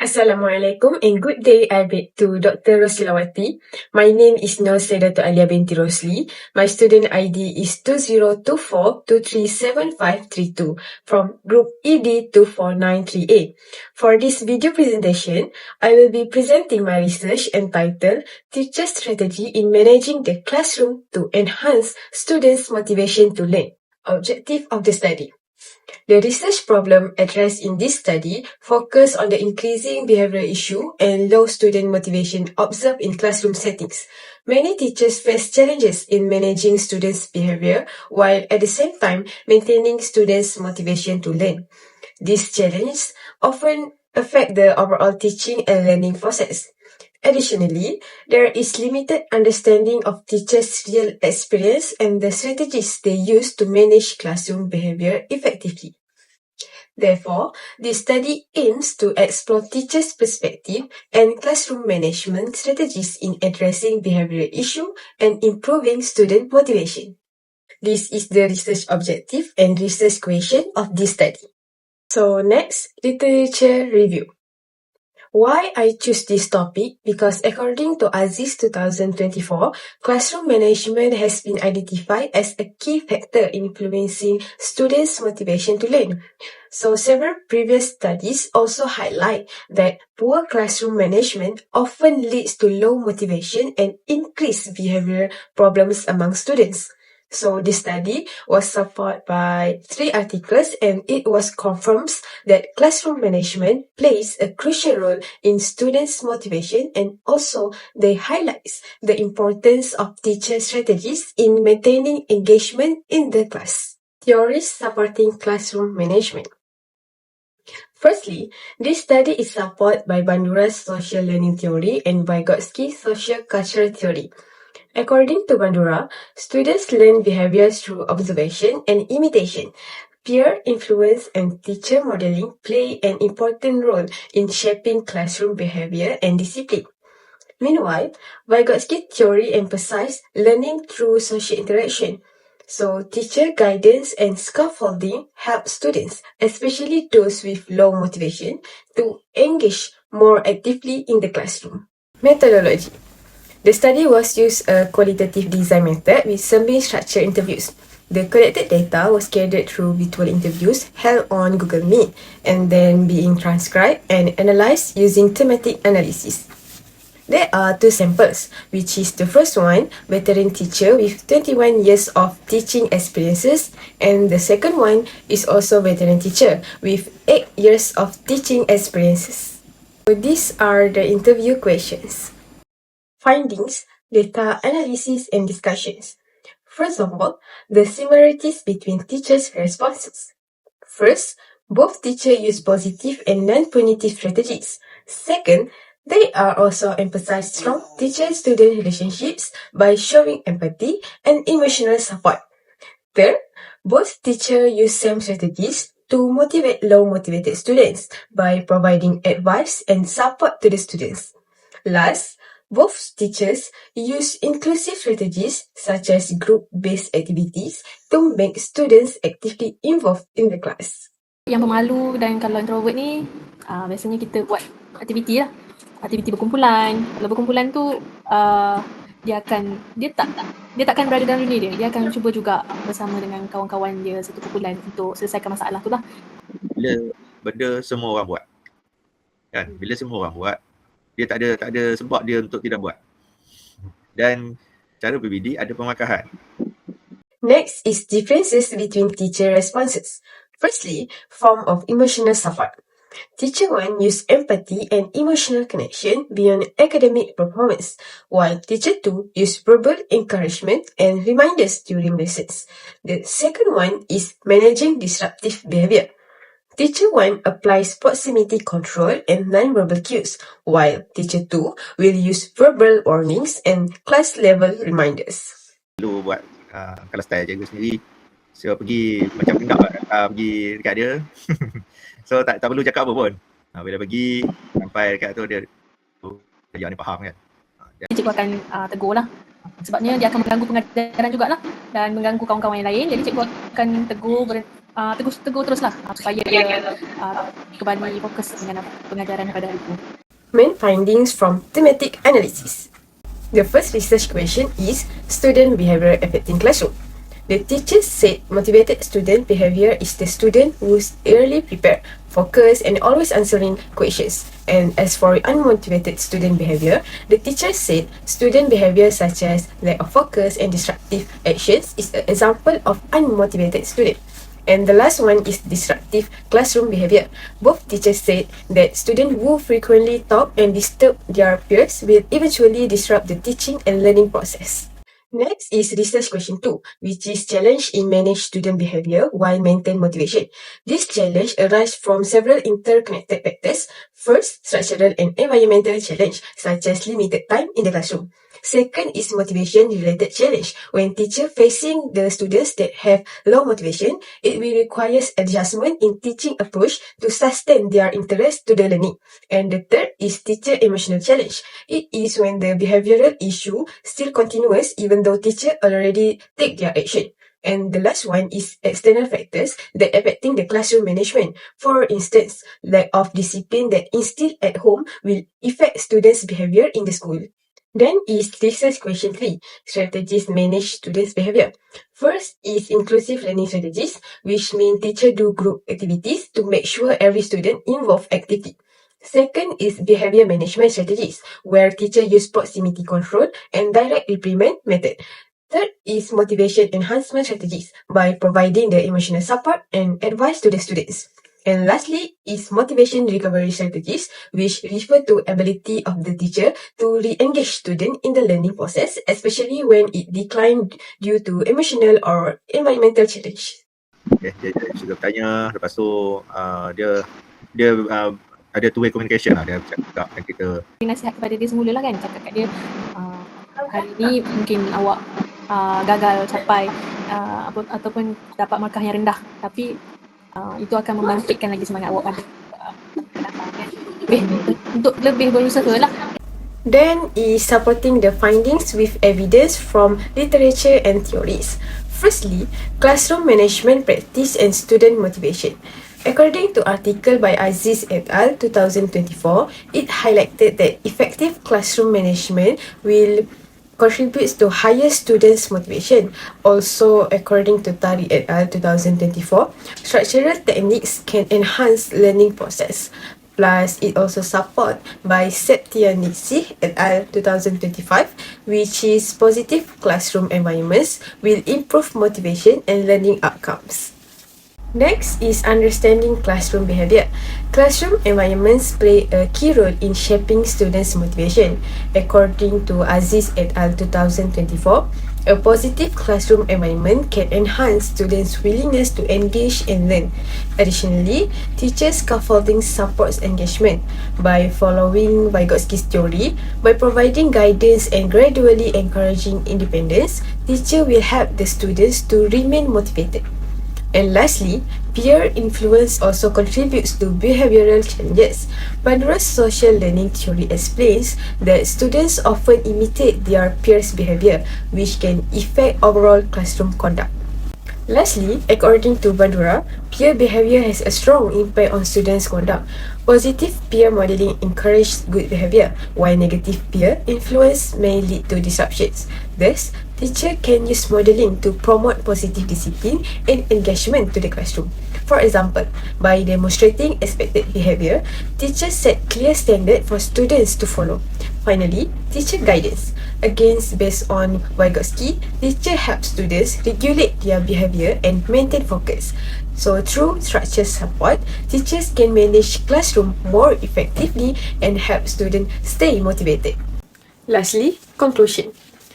Assalamualaikum and good day I beg to Dr. Roslawati. My name is Nur Sedato Alia binti Rosli. My student ID is 2024237532 from group ED24938. For this video presentation, I will be presenting my research entitled Teacher Strategy in Managing the Classroom to Enhance Students' Motivation to Learn. Objective of the study. The research problem addressed in this study focused on the increasing behavioral issue and low student motivation observed in classroom settings. Many teachers face challenges in managing students' behavior while at the same time maintaining students' motivation to learn. These challenges often affect the overall teaching and learning process. Additionally, there is limited understanding of teachers' real experience and the strategies they use to manage classroom behavior effectively. Therefore, this study aims to explore teachers' perspective and classroom management strategies in addressing behavioral issues and improving student motivation. This is the research objective and research question of this study. So next, literature review. Why I choose this topic? Because according to Aziz 2024, classroom management has been identified as a key factor influencing students' motivation to learn. So several previous studies also highlight that poor classroom management often leads to low motivation and increased behavioral problems among students. So this study was supported by 3 articles and it was confirms that classroom management plays a crucial role in students' motivation and also they highlights the importance of teacher strategies in maintaining engagement in the class. Theories supporting classroom management. Firstly, this study is supported by Bandura's social learning theory and Vygotsky's social cultural theory. According to Bandura, students learn behaviors through observation and imitation. Peer influence and teacher modeling play an important role in shaping classroom behavior and discipline. Meanwhile, Vygotsky theory emphasizes learning through social interaction. So, teacher guidance and scaffolding help students, especially those with low motivation, to engage more actively in the classroom. Methodology. The study was used a qualitative design method with semi-structured interviews. The collected data was gathered through virtual interviews held on Google Meet and then being transcribed and analyzed using thematic analysis. There are 2 samples, which is the first one, veteran teacher with 21 years of teaching experiences, and the second one is also veteran teacher with 8 years of teaching experiences. So these are the interview questions. Findings, data analysis and discussions. First of all, the similarities between teachers' responses. First, both teachers use positive and non-punitive strategies. Second, they are also emphasize strong teacher-student relationships by showing empathy and emotional support. Third, both teachers use same strategies to motivate low-motivated students by providing advice and support to the students. Last, both teachers use inclusive strategies such as group-based activities to make students actively involved in the class. Yang pemalu dan kalau introvert ni biasanya kita buat aktiviti lah. Aktiviti berkumpulan. Kalau berkumpulan tu dia takkan berada dalam dunia dia. Dia akan cuba juga bersama dengan kawan-kawan dia satu kumpulan untuk selesaikan masalah tu lah. Bila benda semua orang buat. Kan? Bila semua orang buat, dia tak ada sebab dia untuk tidak buat. Dan cara PBD ada pemarkahan. Next is differences between teacher responses. Firstly, form of emotional support. Teacher 1 use empathy and emotional connection beyond academic performance, while Teacher 2 use verbal encouragement and reminders during lessons. The second one is managing disruptive behavior. Teacher 1 applies proximity control and non-verbal cues, while Teacher 2 will use verbal warnings and class-level reminders. Lalu buat, kalau style jaga sendiri, saya pergi macam kendak pergi dekat dia. So tak perlu cakap apa pun. Bila pergi sampai dekat tu dia ni faham kan. Cikgu akan tegur lah. Sebabnya dia akan mengganggu pengajaran jugalah dan mengganggu kawan-kawan yang lain. Jadi cikgu akan tegur tegur teruslah supaya dia kembali fokus dengan pengajaran pada hari itu. Main findings from thematic analysis. The first research question is student behavior affecting classroom. The teachers said motivated student behavior is the student who's early prepared, focused, and always answering questions. And as for unmotivated student behavior, the teachers said student behavior such as lack of focus and disruptive actions is an example of unmotivated student. And the last one is disruptive classroom behavior. Both teachers said that students who frequently talk and disturb their peers will eventually disrupt the teaching and learning process. Next is research question 2, which is challenge in manage student behavior while maintain motivation. This challenge arises from several interconnected factors. First, structural and environmental challenge, such as limited time in the classroom. Second is motivation-related challenge. When teacher facing the students that have low motivation, it will require adjustment in teaching approach to sustain their interest to the learning. And the third is teacher emotional challenge. It is when the behavioral issue still continuous even though teacher already take their action. And the last one is external factors that affecting the classroom management. For instance, lack of discipline that instilled at home will affect students' behavior in the school. Then is research question 3, strategies manage students' behavior. First is inclusive learning strategies, which mean teacher do group activities to make sure every student involved actively. Second is behavior management strategies, where teacher use proximity control and direct reprimand method. Third is motivation enhancement strategies by providing the emotional support and advice to the students. And lastly is motivation recovery strategies, which refer to ability of the teacher to re-engage student in the learning process, especially when it declined due to emotional or environmental challenge. Okay, dia sudah bertanya, lepas tu dia ada two-way communication lah, dia cakap dengan kita. Nasihat kepada dia semula lah kan, cakap kat dia hari ni mungkin awak gagal capai ataupun dapat markah yang rendah, tapi itu akan membangkitkan lagi semangat awak pada untuk lebih berusaha lah. Then is supporting the findings with evidence from literature and theories. Firstly, classroom management practice and student motivation. According to article by Aziz et al. 2024, it highlighted that effective classroom management will contributes to higher students' motivation. Also, according to Tari et al. 2024, structural techniques can enhance learning process. Plus, it also support by Septianitsi et al. 2025, which is positive classroom environments will improve motivation and learning outcomes. Next is understanding classroom behavior. Classroom environments play a key role in shaping students' motivation. According to Aziz et al. 2024, a positive classroom environment can enhance students' willingness to engage and learn. Additionally, teachers' scaffolding supports engagement by following Vygotsky's theory. By providing guidance and gradually encouraging independence, teacher will help the students to remain motivated. And lastly, peer influence also contributes to behavioral changes. Bandura's social learning theory explains that students often imitate their peers' behavior, which can affect overall classroom conduct. Lastly, according to Bandura, peer behavior has a strong impact on students' conduct. Positive peer modeling encourages good behavior, while negative peer influence may lead to disruptions. Thus, teacher can use modeling to promote positive discipline and engagement to the classroom. For example, by demonstrating expected behavior, teachers set clear standard for students to follow. Finally, teacher guidance. Again, based on Vygotsky, teacher helps students regulate their behavior and maintain focus. So through structured support, teachers can manage classroom more effectively and help students stay motivated. Lastly, conclusion.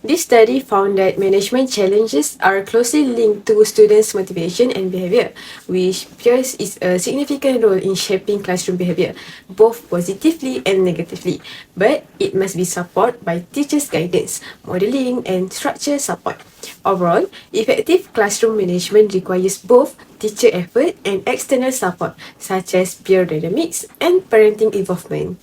This study found that management challenges are closely linked to students' motivation and behavior, which plays a significant role in shaping classroom behavior, both positively and negatively. But it must be supported by teachers' guidance, modeling, and structure support. Overall, effective classroom management requires both teacher effort and external support, such as peer dynamics and parenting involvement.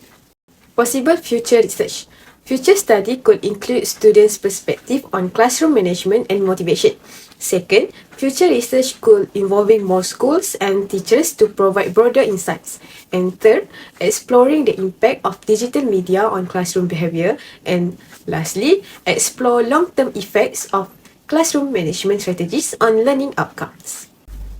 Possible future research. Future study could include students' perspective on classroom management and motivation. Second, future research could involving more schools and teachers to provide broader insights. And third, exploring the impact of digital media on classroom behavior. And lastly, explore long-term effects of classroom management strategies on learning outcomes.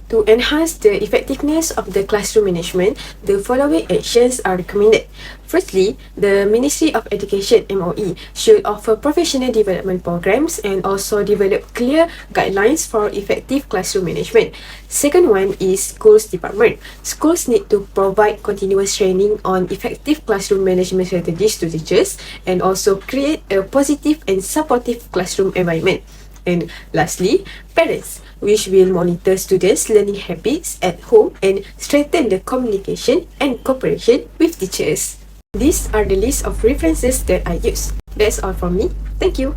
To enhance the effectiveness of the classroom management, the following actions are recommended. Firstly, the Ministry of Education (MOE) should offer professional development programs and also develop clear guidelines for effective classroom management. Second one is schools department. Schools need to provide continuous training on effective classroom management strategies to teachers and also create a positive and supportive classroom environment. And lastly, parents, which will monitor students' learning habits at home and strengthen the communication and cooperation with teachers. These are the list of references that I use. That's all from me. Thank you.